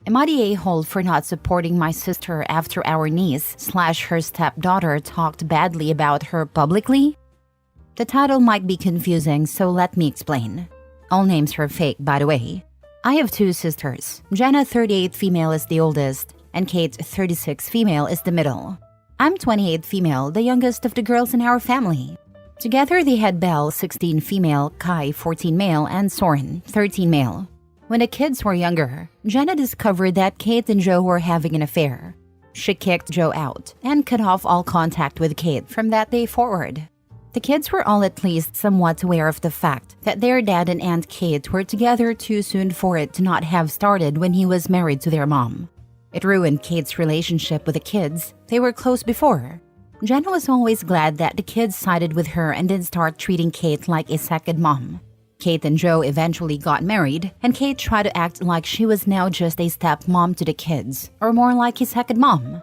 Am I the a-hole for not supporting my sister after our niece/her stepdaughter talked badly about her publicly? The title might be confusing, so let me explain. All names are fake, by the way. I have two sisters. Jenna, 38 female, is the oldest, and Kate, 36 female, is the middle. I'm 28 female, the youngest of the girls in our family. Together they had Belle, 16 female, Kai, 14 male, and Soren, 13 male. When the kids were younger, Jenna discovered that Kate and Joe were having an affair. She kicked Joe out and cut off all contact with Kate from that day forward. The kids were all at least somewhat aware of the fact that their dad and Aunt Kate were together too soon for it to not have started when he was married to their mom. It ruined Kate's relationship with the kids. They were close before. Jenna was always glad that the kids sided with her and didn't start treating Kate like a second mom. Kate and Joe eventually got married, and Kate tried to act like she was now just a stepmom to the kids, or more like a second mom.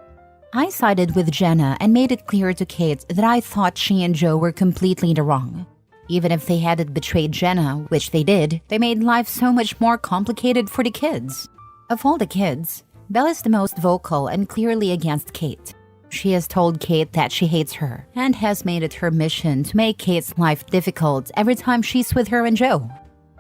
I sided with Jenna and made it clear to Kate that I thought she and Joe were completely in the wrong. Even if they hadn't betrayed Jenna, which they did, they made life so much more complicated for the kids. Of all the kids, Belle is the most vocal and clearly against Kate. She has told Kate that she hates her and has made it her mission to make Kate's life difficult every time she's with her and Joe.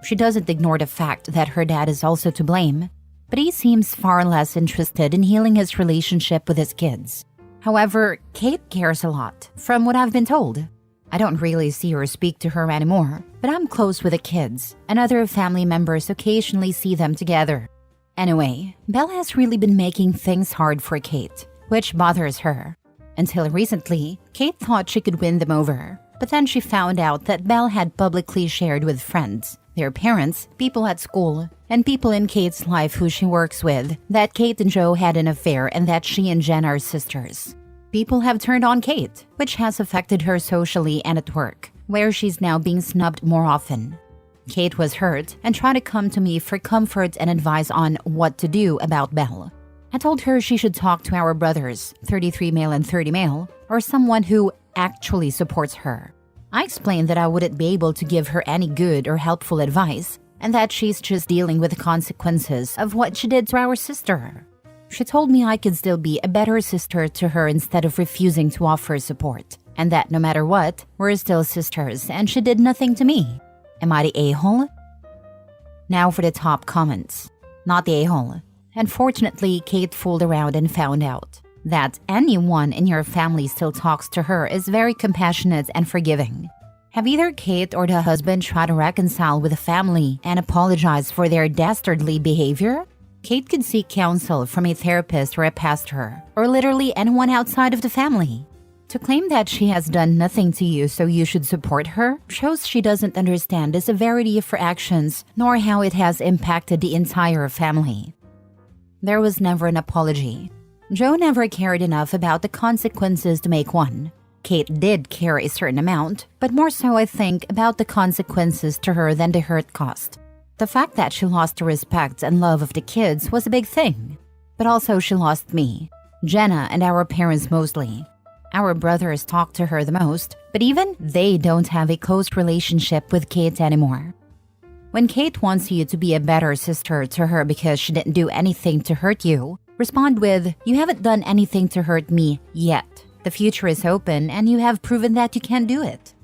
She doesn't ignore the fact that her dad is also to blame, but he seems far less interested in healing his relationship with his kids. However, Kate cares a lot, from what I've been told. I don't really see or speak to her anymore, but I'm close with the kids, and other family members occasionally see them together. Anyway, Belle has really been making things hard for Kate, which bothers her. Until recently, Kate thought she could win them over, but then she found out that Belle had publicly shared with friends, their parents, people at school, and people in Kate's life who she works with, that Kate and Joe had an affair and that she and Jen are sisters. People have turned on Kate, which has affected her socially and at work, where she's now being snubbed more often. Kate was hurt and tried to come to me for comfort and advice on what to do about Belle. I told her she should talk to our brothers, 33 male and 30 male, or someone who actually supports her. I explained that I wouldn't be able to give her any good or helpful advice, and that she's just dealing with the consequences of what she did to our sister. She told me I could still be a better sister to her instead of refusing to offer support, and that no matter what, we're still sisters and she did nothing to me. Am I the a-hole? Now for the top comments. Not the a-hole. Unfortunately, Kate fooled around and found out that anyone in your family still talks to her is very compassionate and forgiving. Have either Kate or the husband tried to reconcile with the family and apologize for their dastardly behavior? Kate could seek counsel from a therapist or a pastor, or literally anyone outside of the family. To claim that she has done nothing to you so you should support her shows she doesn't understand the severity of her actions nor how it has impacted the entire family. There was never an apology. Joe never cared enough about the consequences to make one. Kate did care a certain amount, but more so I think about the consequences to her than the hurt caused. The fact that she lost the respect and love of the kids was a big thing. But also she lost me, Jenna, and our parents mostly. Our brothers talk to her the most, but even they don't have a close relationship with Kate anymore. When Kate wants you to be a better sister to her because she didn't do anything to hurt you, respond with, "You haven't done anything to hurt me yet. The future is open and you have proven that you can do it."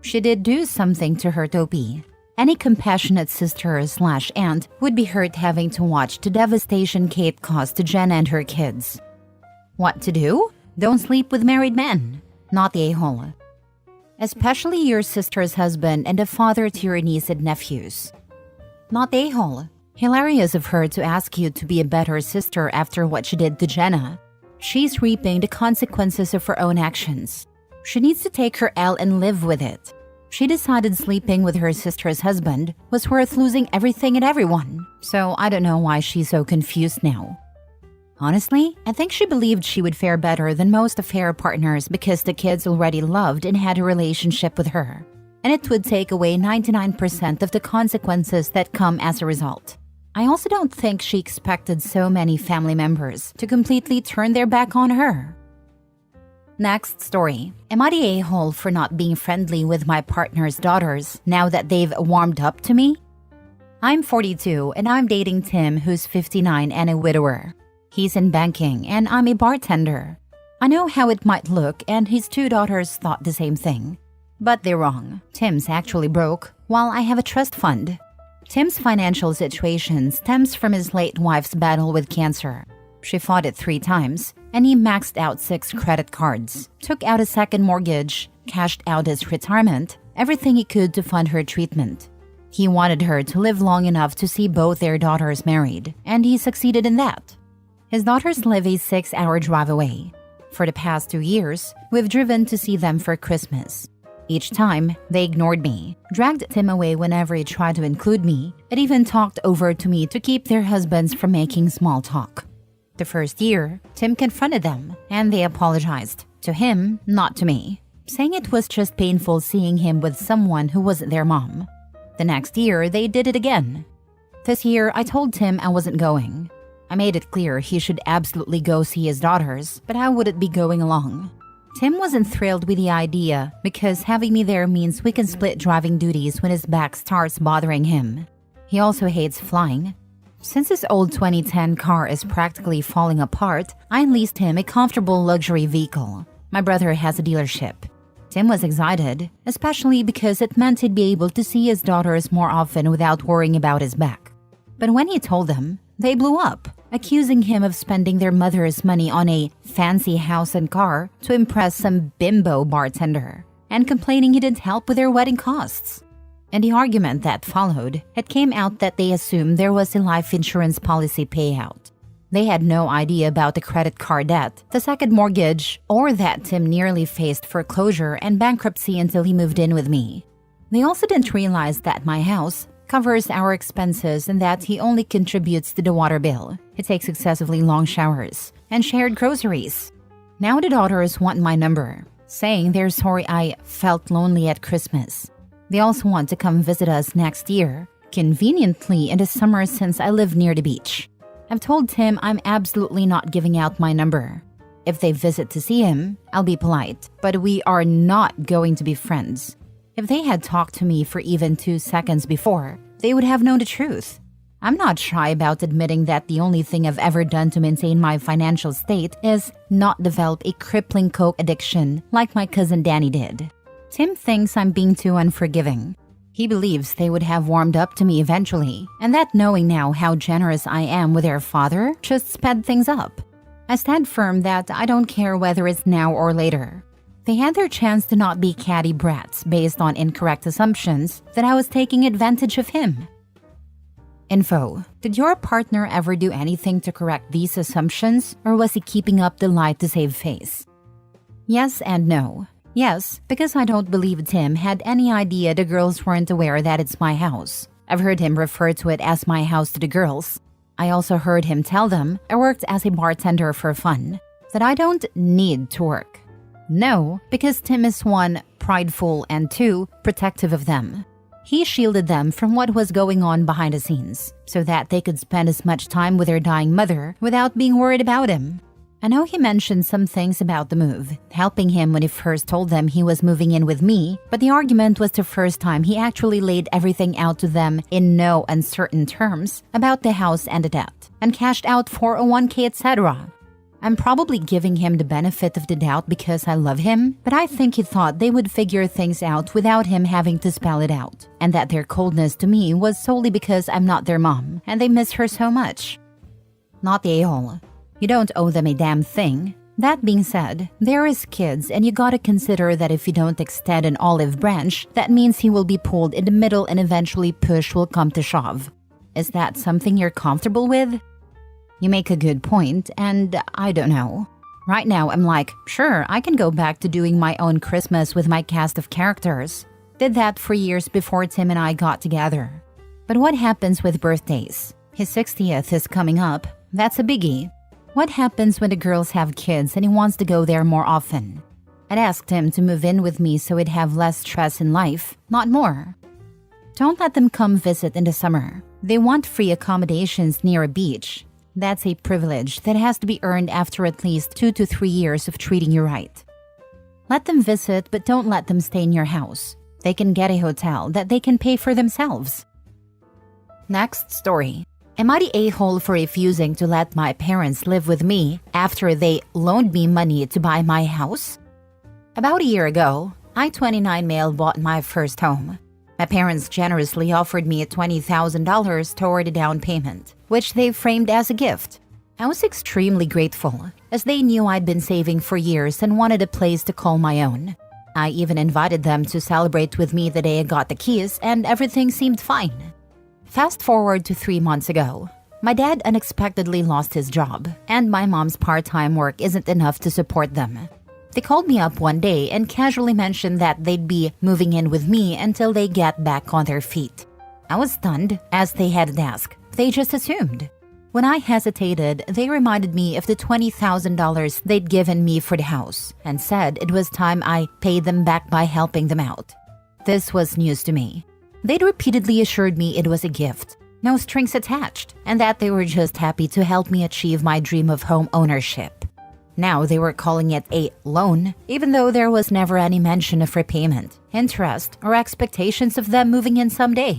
She did do something to hurt Opie. Any compassionate sister/aunt would be hurt having to watch the devastation Kate caused to Jenna and her kids. What to do? Don't sleep with married men. Not the a-hole. Especially your sister's husband and the father to your niece and nephews. Not the a-hole. Hilarious of her to ask you to be a better sister after what she did to Jenna. She's reaping the consequences of her own actions. She needs to take her L and live with it. She decided sleeping with her sister's husband was worth losing everything and everyone, so I don't know why she's so confused now. Honestly, I think she believed she would fare better than most affair partners because the kids already loved and had a relationship with her, and it would take away 99% of the consequences that come as a result. I also don't think she expected so many family members to completely turn their back on her. Next story. Am I the a-hole for not being friendly with my partner's daughters now that they've warmed up to me? I'm 42 and I'm dating Tim, who's 59 and a widower. He's in banking and I'm a bartender. I know how it might look, and his two daughters thought the same thing. But they're wrong. Tim's actually broke, while I have a trust fund. Tim's financial situation stems from his late wife's battle with cancer. She fought it 3 times, and he maxed out 6 credit cards, took out a second mortgage, cashed out his retirement, everything he could to fund her treatment. He wanted her to live long enough to see both their daughters married, and he succeeded in that. His daughters live a 6-hour drive away. For the past 2 years, we've driven to see them for Christmas. Each time, they ignored me, dragged Tim away whenever he tried to include me, and even talked over to me to keep their husbands from making small talk. The first year, Tim confronted them, and they apologized. To him, not to me, saying it was just painful seeing him with someone who wasn't their mom. The next year, they did it again. This year, I told Tim I wasn't going. I made it clear he should absolutely go see his daughters, but how would it be going along? Tim wasn't thrilled with the idea because having me there means we can split driving duties when his back starts bothering him. He also hates flying. Since his old 2010 car is practically falling apart, I leased him a comfortable luxury vehicle. My brother has a dealership. Tim was excited, especially because it meant he'd be able to see his daughters more often without worrying about his back. But when he told them, they blew up, accusing him of spending their mother's money on a fancy house and car to impress some bimbo bartender, and complaining he didn't help with their wedding costs. In the argument that followed, it came out that they assumed there was a life insurance policy payout. They had no idea about the credit card debt, the second mortgage, or that Tim nearly faced foreclosure and bankruptcy until he moved in with me. They also didn't realize that my house covers our expenses and that he only contributes to the water bill. He takes excessively long showers and shared groceries. Now the daughters want my number, saying they're sorry I felt lonely at Christmas. They also want to come visit us next year, conveniently in the summer since I live near the beach. I've told Tim I'm absolutely not giving out my number. If they visit to see him, I'll be polite, but we are not going to be friends. If they had talked to me for even 2 seconds before, they would have known the truth. I'm not shy about admitting that the only thing I've ever done to maintain my financial state is not develop a crippling coke addiction like my cousin Danny did. Tim thinks I'm being too unforgiving. He believes they would have warmed up to me eventually, and that knowing now how generous I am with their father just sped things up. I stand firm that I don't care whether it's now or later. They had their chance to not be catty brats based on incorrect assumptions that I was taking advantage of him. Info: did your partner ever do anything to correct these assumptions, or was he keeping up the lie to save face? Yes and no. Yes, because I don't believe Tim had any idea the girls weren't aware that it's my house. I've heard him refer to it as my house to the girls. I also heard him tell them I worked as a bartender for fun, that I don't need to work. No, because Tim is 1, prideful, and 2, protective of them. He shielded them from what was going on behind the scenes, so that they could spend as much time with their dying mother without being worried about him. I know he mentioned some things about the move, helping him when he first told them he was moving in with me, but the argument was the first time he actually laid everything out to them in no uncertain terms about the house and the debt, and cashed out 401k, etc. I'm probably giving him the benefit of the doubt because I love him, but I think he thought they would figure things out without him having to spell it out, and that their coldness to me was solely because I'm not their mom, and they miss her so much. Not the a-hole. You don't owe them a damn thing. That being said, they're his kids, and you gotta consider that if you don't extend an olive branch, that means he will be pulled in the middle and eventually push will come to shove. Is that something you're comfortable with? You make a good point, and I don't know. Right now, I'm like, sure, I can go back to doing my own Christmas with my cast of characters. Did that for years before Tim and I got together. But what happens with birthdays? His 60th is coming up. That's a biggie. What happens when the girls have kids and he wants to go there more often? I'd asked him to move in with me so he'd have less stress in life, not more. Don't let them come visit in the summer. They want free accommodations near a beach. That's a privilege that has to be earned after at least 2 to 3 years of treating you right. Let them visit, but don't let them stay in your house. They can get a hotel that they can pay for themselves. Next story. Am I the a-hole for refusing to let my parents live with me after they loaned me money to buy my house? About a year ago, I, 29 male, bought my first home. My parents generously offered me $20,000 toward a down payment, which they framed as a gift. I was extremely grateful, as they knew I'd been saving for years and wanted a place to call my own. I even invited them to celebrate with me the day I got the keys, and everything seemed fine. Fast forward to 3 months ago. My dad unexpectedly lost his job, and my mom's part-time work isn't enough to support them. They called me up one day and casually mentioned that they'd be moving in with me until they get back on their feet. I was stunned, as they hadn't asked. They just assumed. When I hesitated, they reminded me of the $20,000 they'd given me for the house and said it was time I paid them back by helping them out. This was news to me. They'd repeatedly assured me it was a gift, no strings attached, and that they were just happy to help me achieve my dream of home ownership. Now they were calling it a loan, even though there was never any mention of repayment, interest, or expectations of them moving in someday.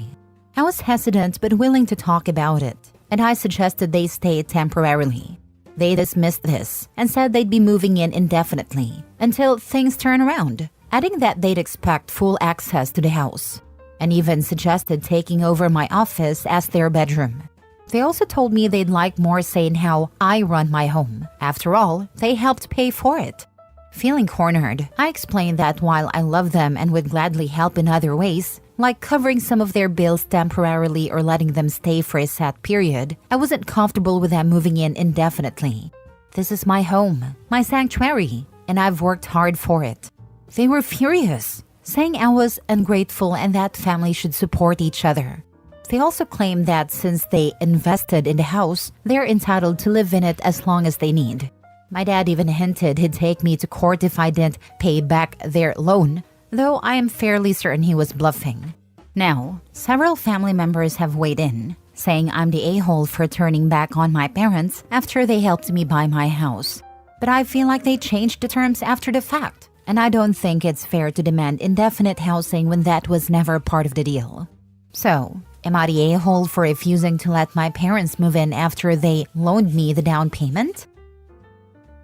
I was hesitant but willing to talk about it, and I suggested they stay temporarily. They dismissed this and said they'd be moving in indefinitely until things turn around, adding that they'd expect full access to the house, and even suggested taking over my office as their bedroom. They also told me they'd like more say in how I run my home. After all, they helped pay for it. Feeling cornered, I explained that while I love them and would gladly help in other ways, like covering some of their bills temporarily or letting them stay for a set period, I wasn't comfortable with them moving in indefinitely. This is my home, my sanctuary, and I've worked hard for it. They were furious, saying I was ungrateful and that family should support each other. They also claimed that since they invested in the house, they're entitled to live in it as long as they need. My dad even hinted he'd take me to court if I didn't pay back their loan, though I am fairly certain he was bluffing. Now, several family members have weighed in, saying I'm the a-hole for turning back on my parents after they helped me buy my house. But I feel like they changed the terms after the fact, and I don't think it's fair to demand indefinite housing when that was never part of the deal. So, am I the a-hole for refusing to let my parents move in after they loaned me the down payment?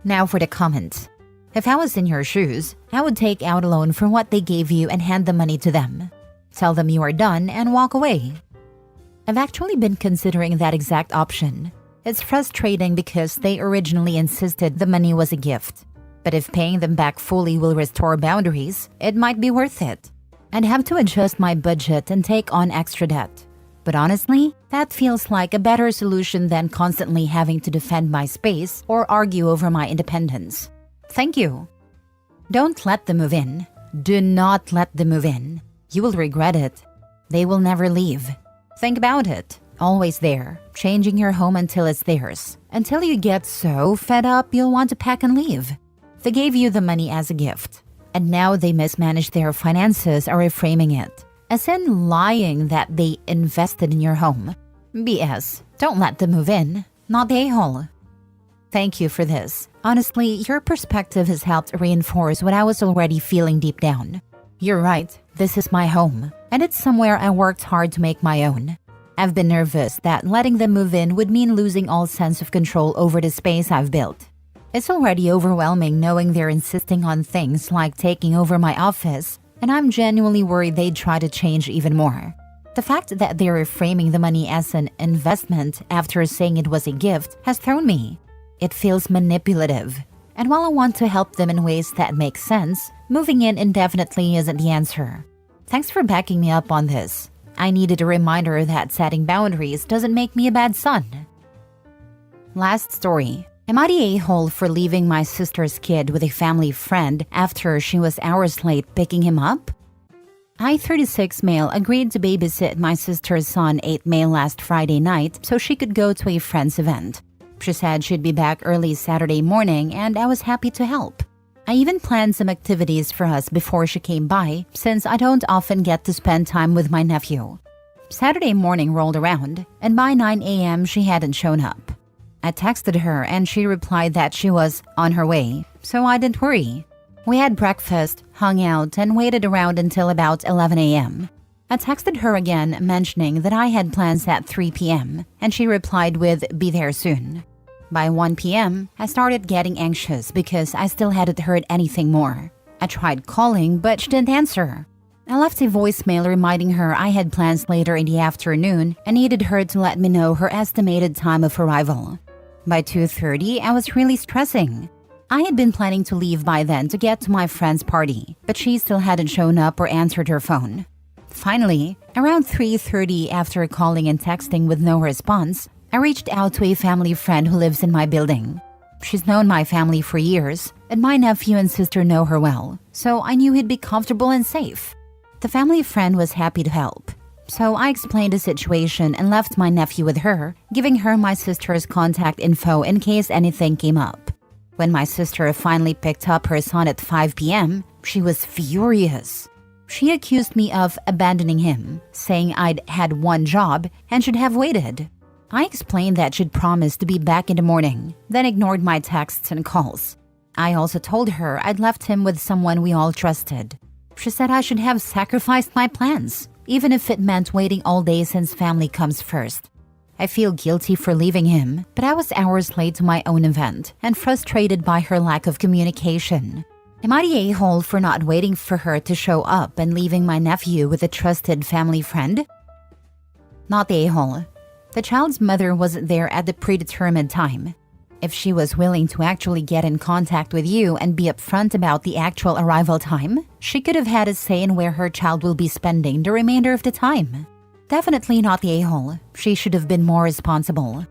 Now for the comment. If I was in your shoes, I would take out a loan for what they gave you and hand the money to them. Tell them you are done and walk away. I've actually been considering that exact option. It's frustrating because they originally insisted the money was a gift. But if paying them back fully will restore boundaries, it might be worth it. I'd have to adjust my budget and take on extra debt. But honestly, that feels like a better solution than constantly having to defend my space or argue over my independence. Thank you. Don't let them move in. Do not let them move in. You will regret it. They will never leave. Think about it. Always there, changing your home until it's theirs. Until you get so fed up you'll want to pack and leave. They gave you the money as a gift, and now they mismanage their finances or reframing it, as in lying that they invested in your home. BS. Don't let them move in. Not the a-hole. Thank you for this. Honestly, your perspective has helped reinforce what I was already feeling deep down. You're right, this is my home, and it's somewhere I worked hard to make my own. I've been nervous that letting them move in would mean losing all sense of control over the space I've built. It's already overwhelming knowing they're insisting on things like taking over my office, and I'm genuinely worried they'd try to change even more. The fact that they're reframing the money as an investment after saying it was a gift has thrown me. It feels manipulative. And while I want to help them in ways that make sense, moving in indefinitely isn't the answer. Thanks for backing me up on this. I needed a reminder that setting boundaries doesn't make me a bad son. Last story. Am I the a-hole for leaving my sister's kid with a family friend after she was hours late picking him up? I, 36 male, agreed to babysit my sister's son, 8 male, last Friday night so she could go to a friend's event. She said she'd be back early Saturday morning, and I was happy to help. I even planned some activities for us before she came by, since I don't often get to spend time with my nephew. Saturday morning rolled around, and by 9 a.m. she hadn't shown up. I texted her, and she replied that she was on her way, so I didn't worry. We had breakfast, hung out, and waited around until about 11 a.m. I texted her again, mentioning that I had plans at 3 p.m., and she replied with, "Be there soon." By 1 p.m., I started getting anxious because I still hadn't heard anything more. I tried calling, but she didn't answer. I left a voicemail reminding her I had plans later in the afternoon and needed her to let me know her estimated time of arrival. By 2:30, I was really stressing. I had been planning to leave by then to get to my friend's party, but she still hadn't shown up or answered her phone. Finally, around 3:30, after calling and texting with no response, I reached out to a family friend who lives in my building. She's known my family for years, and my nephew and sister know her well, so I knew he'd be comfortable and safe. The family friend was happy to help, so I explained the situation and left my nephew with her, giving her my sister's contact info in case anything came up. When my sister finally picked up her son at 5 p.m., she was furious. She accused me of abandoning him, saying I'd had one job and should have waited. I explained that she'd promised to be back in the morning, then ignored my texts and calls. I also told her I'd left him with someone we all trusted. She said I should have sacrificed my plans, even if it meant waiting all day since family comes first. I feel guilty for leaving him, but I was hours late to my own event and frustrated by her lack of communication. Am I the a-hole for not waiting for her to show up and leaving my nephew with a trusted family friend? Not the a-hole. The child's mother wasn't there at the predetermined time. If she was willing to actually get in contact with you and be upfront about the actual arrival time, she could have had a say in where her child will be spending the remainder of the time. Definitely not the a-hole. She should have been more responsible.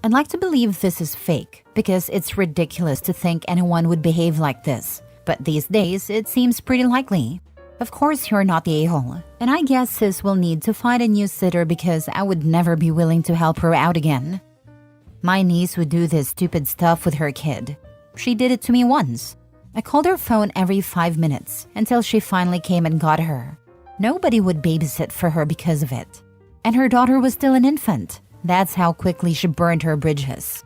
I'd like to believe this is fake, because it's ridiculous to think anyone would behave like this. But these days, it seems pretty likely. Of course you're not the a-hole, and I guess sis will need to find a new sitter because I would never be willing to help her out again. My niece would do this stupid stuff with her kid. She did it to me once. I called her phone every 5 minutes until she finally came and got her. Nobody would babysit for her because of it. And her daughter was still an infant. That's how quickly she burned her bridges.